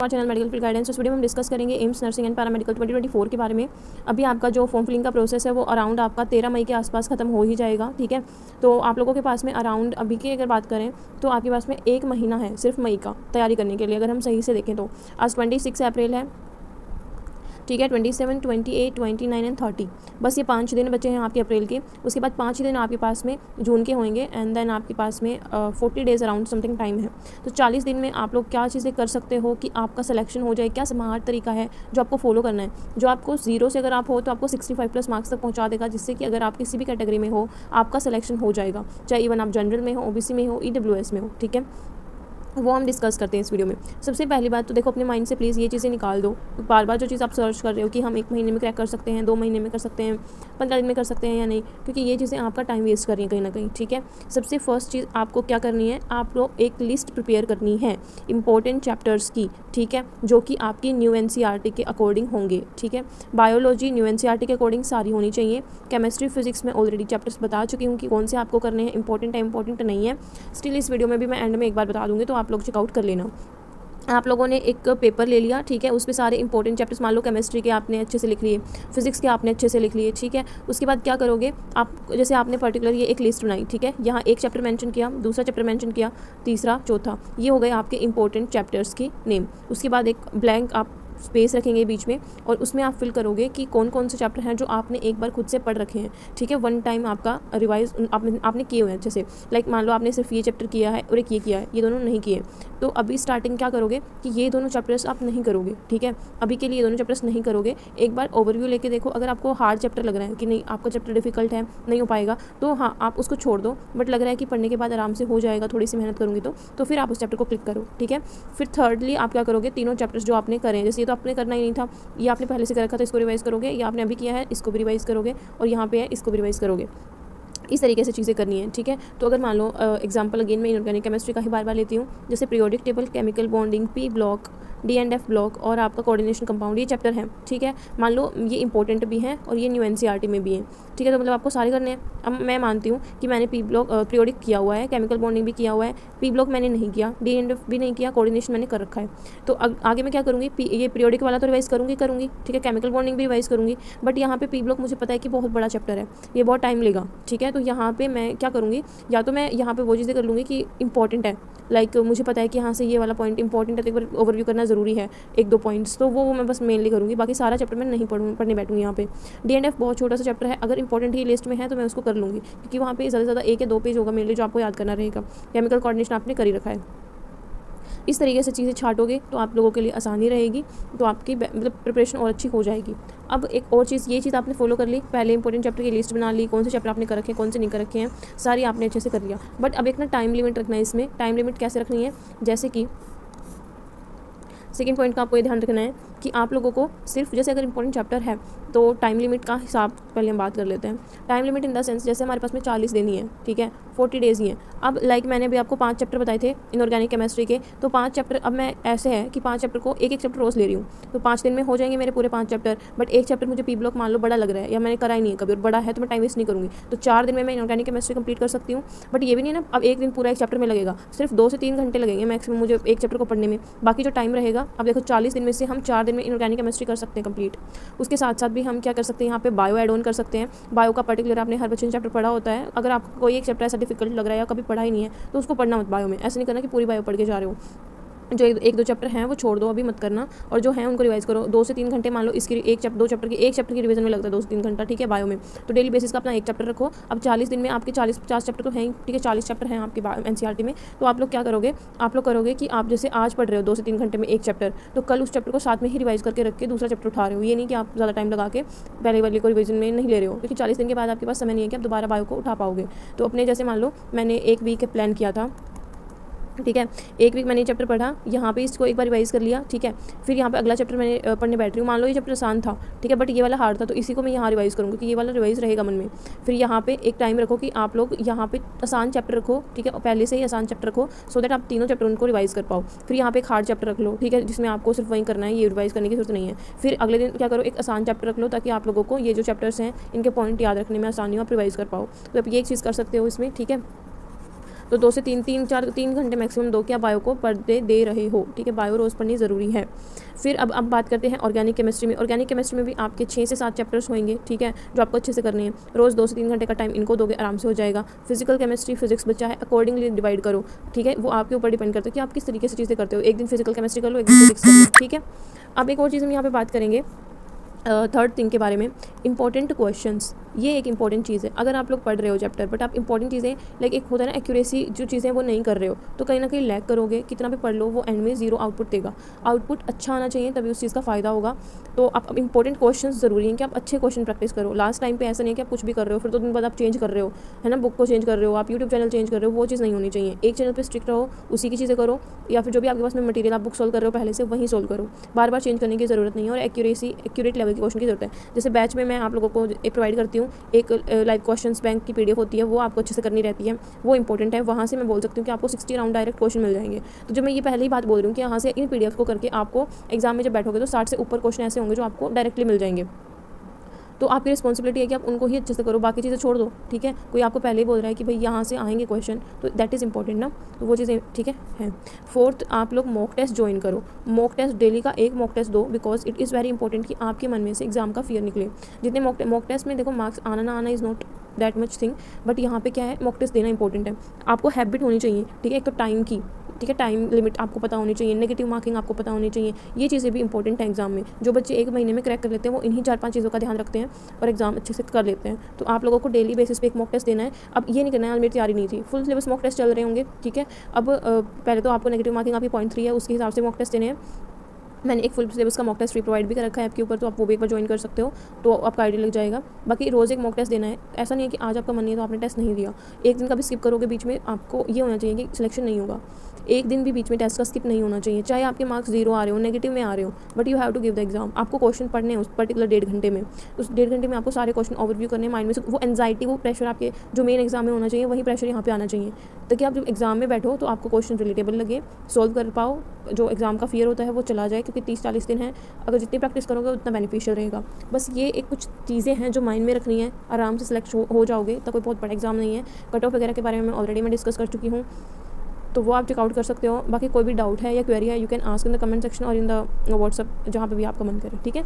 Channel medical field guidance. इस video में हम डिस्कस करेंगे एम्स नर्सिंग एंड पैरामेडिकल 2024 के बारे में। अभी आपका जो फॉर्म फिलिंग का प्रोसेस है वो अराउंड आपका 13 मई के आसपास खत्म हो ही जाएगा, ठीक है। तो आप लोगों के पास में अराउंड अभी की अगर बात करें तो आपके पास में 1 महीना है सिर्फ मई का तैयारी करने के लिए, अगर हम सही से देखें तो। आज 26 अप्रैल है, ठीक है। 27, 28, 29 एंड 30, बस ये 5 दिन बचे हैं आपके अप्रैल के। उसके बाद 5 ही दिन आपके पास में जून के होंगे एंड देन आपके पास में 40 डेज़ अराउंड समथिंग टाइम है। तो 40 दिन में आप लोग क्या चीज़ें कर सकते हो कि आपका सिलेक्शन हो जाए, क्या स्मार्ट तरीका है जो आपको फॉलो करना है, जो आपको 0 से अगर आप हो तो आपको 65+ मार्क्स तक पहुँचा देगा, जिससे कि अगर आप किसी भी कैटेगरी में हो आपका सिलेक्शन हो जाएगा, चाहे इवन आप जनरल में हो, OBC में हो, EWS में हो, ठीक है। वो हम डिस्कस करते हैं इस वीडियो में। सबसे पहली बात तो देखो, अपने माइंड से प्लीज़ ये चीज़ें निकाल दो। बार बार जो चीज़ आप सर्च कर रहे हो कि हम 1 महीने में क्रैक कर सकते हैं, 2 महीने में कर सकते हैं, 15 दिन में कर सकते हैं या नहीं, क्योंकि ये चीज़ें आपका टाइम वेस्ट कर रही हैं कहीं ना कहीं, ठीक है। सबसे फर्स्ट चीज़ आपको क्या करनी है, आप लोग एक लिस्ट प्रिपेयर करनी है इंपॉर्टेंट चैप्टर्स की, ठीक है, जो कि आपकी न्यू NCERT के अकॉर्डिंग होंगे, ठीक है। बायोलॉजी न्यू NCERT के अकॉर्डिंग सारी होनी चाहिए। केमिस्ट्री फिजिक्स में ऑलरेडी चैप्टर्स बता चुकी हूँ कि कौन से आपको करने हैं, इंपॉर्टेंट है इंपॉर्टेंट नहीं है। स्टिल इस वीडियो में भी मैं एंड में एक बार बता दूँगी, तो आप लोग चेकआउट कर लेना। आप लोगों ने एक पेपर ले लिया, ठीक है, उस पे सारे इंपॉर्टेंट चैप्टर्स, मान लो केमिस्ट्री के आपने अच्छे से लिख लिए, फिजिक्स के आपने अच्छे से लिख लिए, ठीक है। उसके बाद क्या करोगे आप, जैसे आपने पर्टिकुलर ये एक लिस्ट बनाई, ठीक है, यहाँ एक चैप्टर मेंशन किया, दूसरा चैप्टर मेंशन किया, तीसरा, चौथा, ये हो गए आपके इंपॉर्टेंट चैप्टर्स की नेम। उसके बाद एक ब्लैंक आप स्पेस रखेंगे बीच में और उसमें आप फिल करोगे कि कौन कौन से चैप्टर हैं जो आपने एक बार खुद से पढ़ रखे हैं, ठीक है। 1 टाइम आपका रिवाइज आपने किए हुए हैं, जैसे लाइक मान लो आपने सिर्फ ये चैप्टर किया है और एक ये किया है, ये दोनों नहीं किए, तो अभी स्टार्टिंग क्या करोगे कि ये दोनों चैप्टर्स आप नहीं करोगे, ठीक है। अभी के लिए ये दोनों चैप्टर्स नहीं करोगे। एक बार ओवरव्यू लेके देखो, अगर आपको हार्ड चैप्टर लग रहा है कि नहीं, आपका चैप्टर डिफिकल्ट है, नहीं हो पाएगा, तो हाँ आप उसको छोड़ दो, बट लग रहा है कि पढ़ने के बाद आराम से हो जाएगा, थोड़ी सी मेहनत करूँगी तो फिर आप उस चैप्टर को क्लिक करो, ठीक है। फिर थर्डली आप क्या करोगे, तीनों चैप्टर्स जो आपने करें, जैसे ये तो आपने करना ही नहीं था, ये आपने पहले से कर रखा था, इसको रिवाइज करोगे, ये आपने अभी किया है, इसको भी रिवाइज करोगे, और यहाँ पे है, इसको भी रिवाइज करोगे। इस तरीके से चीज़ें करनी है, ठीक है। तो अगर मान लो एग्जांपल अगेन मैं इनऑर्गेनिक केमिस्ट्री का ही बार बार लेती हूँ, जैसे periodic table, chemical bonding, P block, D and F block और आपका कोऑर्डिनेशन कंपाउंड, ये चैप्टर है, ठीक है। मान लो ये इंपॉर्टेंट भी हैं और ये न्यू NCERT में भी हैं, ठीक है। तो मतलब आपको सारे करने हैं। अब मैं मानती हूँ कि मैंने P ब्लॉक पीरियोडिक किया हुआ है, केमिकल बॉन्डिंग भी किया हुआ है, P ब्लॉक मैंने नहीं किया, D एंड F भी नहीं किया, कोऑर्डिनेशन मैंने कर रखा है। तो आगे मैं क्या करूँगी, ये पीरियोडिक वाला तो रिवाइज करूँगी, ठीक है, केमिकल बॉन्डिंग भी रिवाइज करूँगी, बट यहाँ पे P ब्लॉक मुझे पता है कि बहुत बड़ा चैप्टर है, ये बहुत टाइम लेगा, ठीक है। तो यहाँ पे मैं क्या करूँगी, या तो मैं यहाँ पे वो चीज़ें कर लूँगी कि इंपॉर्टेंट है, लाइक मुझे पता है कि यहाँ से ये वाला पॉइंट इंपॉर्टेंट है, तो एक बार ओवरव्यू करना ज़रूरी है, 1-2 पॉइंट्स, तो वो मैं बस मेनली करूँगी, बाकी सारा चैप्टर मैं नहीं पढ़ने बैठूँगी। यहाँ पे D एंड F बहुत छोटा सा चैप्टर है, अगर इंपॉर्टेंट ही लिस्ट में है तो मैं उसको कर लूँगी, क्योंकि वहाँ पे ज़्यादा से ज़्यादा 1 या 2 पेज होगा मेनली जो आपको याद करना रहेगा। केमिकल कोऑर्डिनेशन आपने कर ही रखा है। इस तरीके से चीज़ें छाटोगे तो आप लोगों के लिए आसानी रहेगी, तो आपकी मतलब प्रिपरेशन और अच्छी हो जाएगी। अब एक और चीज़, ये चीज़ आपने फॉलो कर ली, पहले इंपॉर्टेंट चैप्टर की लिस्ट बना ली, कौन से चैप्टर आपने कर रखे हैं, कौन से नहीं कर रखे हैं, सारी आपने अच्छे से कर लिया। बट अब एक ना टाइम लिमिट रखना है इसमें। टाइम लिमिट कैसे रखनी है, जैसे कि सेकेंड पॉइंट का आपको ये ध्यान रखना है कि आप लोगों को सिर्फ, जैसे अगर इंपॉर्टेंट चैप्टर है तो टाइम लिमिट का हिसाब पहले हम बात कर लेते हैं। Time limit in the sense, जैसे हमारे पास में 40 दिन ही है, ठीक है, 40 डेज़ ही हैं। अब लाइक मैंने अभी आपको 5 चैप्टर बताए थे इनऑर्गेनिक केमिस्ट्री के, तो 5 चैप्टर, अब मैं ऐसे है कि 5 चैप्टर को एक चैप्टर रोज़ ले रही हूँ, तो 5 दिन में हो जाएंगे मेरे पूरे 5 चैप्टर। बट एक चैप्टर मुझे P ब्लॉक मान लो बड़ा लग रहा है, या मैंने करा ही नहीं है कभी और बड़ा है, तो मैं टाइम वेस्ट नहीं करूँगी, तो 4 दिन में मैं इनऑर्गेनिक केमिस्ट्री कंप्लीट कर सकती हूँ। बट ये भी नहीं ना, अब एक दिन पूरा एक चैप्टर में लगेगा, सिर्फ 2 से 3 घंटे लगेंगे मैक्सिमम मुझे एक चैप्टर को पढ़ने में, बाकी जो टाइम रहेगा, अब देखो 40 दिन में से हम 4 दिन में इनऑर्गेनिक केमिस्ट्री कर सकते हैं कंप्लीट। उसके साथ साथ भी हम क्या कर सकते हैं, यहाँ पे बायो ऐड ऑन कर सकते हैं। बायो का पर्टिकुलर आपने हर बच्चे ने चैप्टर पढ़ा होता है, अगर आपको कोई एक चैप्टर ऐसा डिफिकल्ट लग रहा है या कभी पढ़ा ही नहीं है तो उसको पढ़ना मत बायो में, ऐसे नहीं करना कि पूरी बायो पढ़ के जा रहे हो। जो 1-2 चैप्टर हैं वो छोड़ दो, अभी मत करना, और जो हैं उनको रिवाइज करो। 2 से 3 घंटे मान लो इसकी 2 चैप्टर की रिवीजन में लगता है 2 से 3 घंटा, ठीक है, बायो में। तो डेली बेसिस का अपना एक चैप्टर रखो। अब 40 दिन में आपके 40-50 चैप्टर तो हैं ही, ठीक है, 40 चैप्टर हैं आपके NCERT में। तो आप लोग क्या करोगे, आप लोग करोगे कि आप जैसे आज पढ़ रहे हो 2 से 3 घंटे में एक चैप्टर, तो कल उस चैप्टर को साथ में ही रिवाइज करके रख के दूसरा चैप्टर उठा रहे हो। ये नहीं कि आप ज़्यादा टाइम लगा के पहले वाले को रिवीजन में नहीं ले रहे हो, क्योंकि 40 दिन के बाद आपके पास समय नहीं है कि आप दोबारा बायो को उठा पाओगे। तो अपने जैसे मान लो मैंने 1 वीक प्लान किया था, ठीक है, 1 वीक मैंने ये चैप्टर पढ़ा, यहाँ पे इसको एक बार रिवाइज कर लिया, ठीक है। फिर यहाँ पे अगला चैप्टर मैंने पढ़ने बैठ रही हूँ, मान लो ये चैप्टर आसान था, ठीक है, बट ये वाला हार्ड था, तो इसी को मैं यहाँ रिवाइज करूँगी कि ये वाला रिवाइज रहेगा मन में। फिर यहाँ पे एक टाइम रखो कि आप लोग यहाँ पे आसान चैप्टर रखो, ठीक है, और पहले से ही आसान चैप्टर रखो, सो दैट आप तीनों चैप्टर उनको रिवाइज कर पाओ। फिर यहाँ पे एक हार्ड चैप्टर रख लो, ठीक है, जिसमें आपको सिर्फ वही करना है, ये रिवाइज करने की जरूरत नहीं है। फिर अगले दिन क्या करो, एक आसान चैप्टर रख लो, ताकि आप लोगों को ये जो चैप्टर्स हैं इनके पॉइंट याद रखने में आसानी हो, आप रिवाइज कर पाओ। तो आप ये एक चीज़ कर सकते हो इसमें, ठीक है। तो 2 से 3 घंटे मैक्सिमम दो कि आप बायो को पढ़ते दे रहे हो, ठीक है। बायो रोज़ पढ़नी ज़रूरी है। फिर अब बात करते हैं ऑर्गेनिक केमिस्ट्री में। ऑर्गेनिक केमिस्ट्री में भी आपके 6 से 7 चैप्टर्स होंगे, ठीक है, जो आपको अच्छे से करने हैं। रोज़ 2 से 3 घंटे का टाइम इनको दोगे, आराम से हो जाएगा। फिजिकल केमिस्ट्री, फिजिक्स बच्चा है, अकॉर्डिंगली डिवाइड करो, ठीक है। वो आपके ऊपर डिपेंड करता है कि आप किस तरीके से चीज़ें करते हो। एक दिन फिजिकल केमिस्ट्री कर लो, एक दिन फिजिक्स कर लो, ठीक है। अब एक और चीज़ हम यहाँ पे बात करेंगे थर्ड थिंग के बारे में, इंपॉर्टेंट क्वेश्चंस। ये एक इंपॉर्टेंट चीज़ है। अगर आप लोग पढ़ रहे हो चैप्टर बट आप इंपॉर्टेंट चीज़ें लाइक एक होता है ना एक्यूरेसी, जो चीज़ें वो नहीं कर रहे हो तो कहीं ना कहीं लैग करोगे। कितना भी पढ़ लो वो एंड में ज़ीरो आउटपुट देगा। आउटपुट अच्छा आना चाहिए तभी उस चीज़ का फ़ायदा होगा। तो आप इंपॉर्टेंट क्वेश्चन ज़रूरी है कि आप अच्छे क्वेश्चन प्रैक्टिस करो। लास्ट टाइम पे ऐसा नहीं है कि आप कुछ भी कर रहे हो फिर 2 दिन बाद आप चेंज कर रहे हो, है ना, बुक को चेंज कर रहे हो, आप यूट्यूब चैनल चेंज कर रहे हो। वो चीज़ नहीं होनी चाहिए। एक चैनल पर स्ट्रिक्ट रहो, उसी की चीज़ें करो, या फिर जो भी आपके पास में मटीरियल आप बुक सॉल्व कर रहे हो पहले से वहीं सॉल्व करो। बार बार चेंज करने की ज़रूरत नहीं है और एक्यूरेट लेवल के क्वेश्चन की जरूरत है। जैसे बैच में मैं आप लोगों को एक प्रोवाइड करती हूँ, एक लाइव क्वेश्चंस बैंक की पीडीएफ होती है, वो आपको अच्छे से करनी रहती है, वो इंपॉर्टेंट है। वहाँ से मैं बोल सकती हूँ कि आपको 60 राउंड डायरेक्ट क्वेश्चन मिल जाएंगे। तो जब मैं ये पहले ही बात बोल रही हूँ कि यहाँ से इन पीडीएफ को करके आपको एग्जाम में जब बैठोगे तो 60 से ऊपर क्वेश्चन ऐसे होंगे जो आपको डायरेक्टली मिल जाएंगे। तो आपकी रिस्पॉन्सिबिलिटी है कि आप उनको ही अच्छे से करो, बाकी चीज़ें छोड़ दो, ठीक है। कोई आपको पहले ही बोल रहा है कि भाई यहाँ से आएंगे क्वेश्चन, तो दैट इज़ इंपॉर्टेंट ना, तो वो चीज़ें ठीक है। फोर्थ, आप लोग मॉक टेस्ट ज्वाइन करो। मॉक टेस्ट डेली का एक मॉक टेस्ट दो, because it is very important कि आपके मन में से एग्जाम का फियर निकले। जितने मॉक टेस्ट में देखो मार्क्स आना ना आना is not that much thing, but यहाँ पे क्या है, मॉक टेस्ट देना इंपॉर्टेंट है। आपको हैबिट होनी चाहिए, ठीक है, एक तो टाइम की, ठीक है, टाइम लिमिट आपको पता होनी चाहिए, नेगेटिव मार्किंग आपको पता होनी चाहिए। ये चीज़ें भी इंपॉर्टेंट है एग्जाम में। जो बच्चे 1 महीने में क्रैक कर लेते हैं वो इन्हीं 4-5 चीज़ों का ध्यान रखते हैं और एग्जाम अच्छे से कर लेते हैं। तो आप लोगों को डेली बेसिस पे एक मॉक टेस्ट देना है। अब ये नहीं करना है मेरी तैयारी नहीं थी, फुल सिलेबस मॉक टेस्ट चल रहे होंगे, ठीक है। अब पहले तो आपको नेगेटिव मार्किंग आपकी 0.3 है, उसके हिसाब से मॉक टेस्ट देने हैं। मैंने एक फुल सिलेबस का मॉक टेस्ट फ्री प्रोवाइड भी कर रखा है ऐप के ऊपर, तो आप वो भी एक बार ज्वाइन कर सकते हो, तो आपका आइडिया लग जाएगा। बाकी रोज़ एक मॉक टेस्ट देना है। ऐसा नहीं है कि आज आपका मन नहीं है तो आपने टेस्ट नहीं दिया। एक दिन का भी स्किप करोगे बीच में, आपको ये होना चाहिए कि सिलेक्शन नहीं होगा। एक दिन भी बीच में टेस्ट का स्किप नहीं होना चाहिए, चाहे आपके मार्क्स 0 आ रहे हो, नेगेटिव में आ रहे हो, but you have to give the exam. आपको क्वेश्चन पढ़ने हैं उस पर्टिकुलर 1.5 घंटे में। उस 1.5 घंटे में आपको सारे क्वेश्चन ओवरव्यू करने हैं माइंड में से। वो एंजाइटी, वो प्रेशर आपके जो मेन एग्जाम में होना चाहिए वही प्रेशर यहाँ पे आना चाहिए, ताकि आप जब एग्जाम में बैठो तो आपको क्वेश्चन रिलेटेबल लगे, सोल्व कर पाओ, जो एग्जाम का फियर होता है वो चला जाए, क्योंकि 30-40 दिन है। अगर जितनी प्रैक्टिस करोगे उतना बेनिफिशियल रहेगा। बस ये एक कुछ चीज़ें हैं जो माइंड में रखनी है, आराम से सिलेक्ट हो जाओगे। तो कोई बहुत बड़ा एग्जाम नहीं है। कट ऑफ वगैरह के बारे में ऑलरेडी मैं डिस्कस कर चुकी हूँ, तो वो आप चेकआउट कर सकते हो। बाकी कोई भी डाउट है या क्वेरी है, you can ask in the comment section और इन द व्हाट्सअप, जहाँ पे भी आपका मन करे, ठीक है।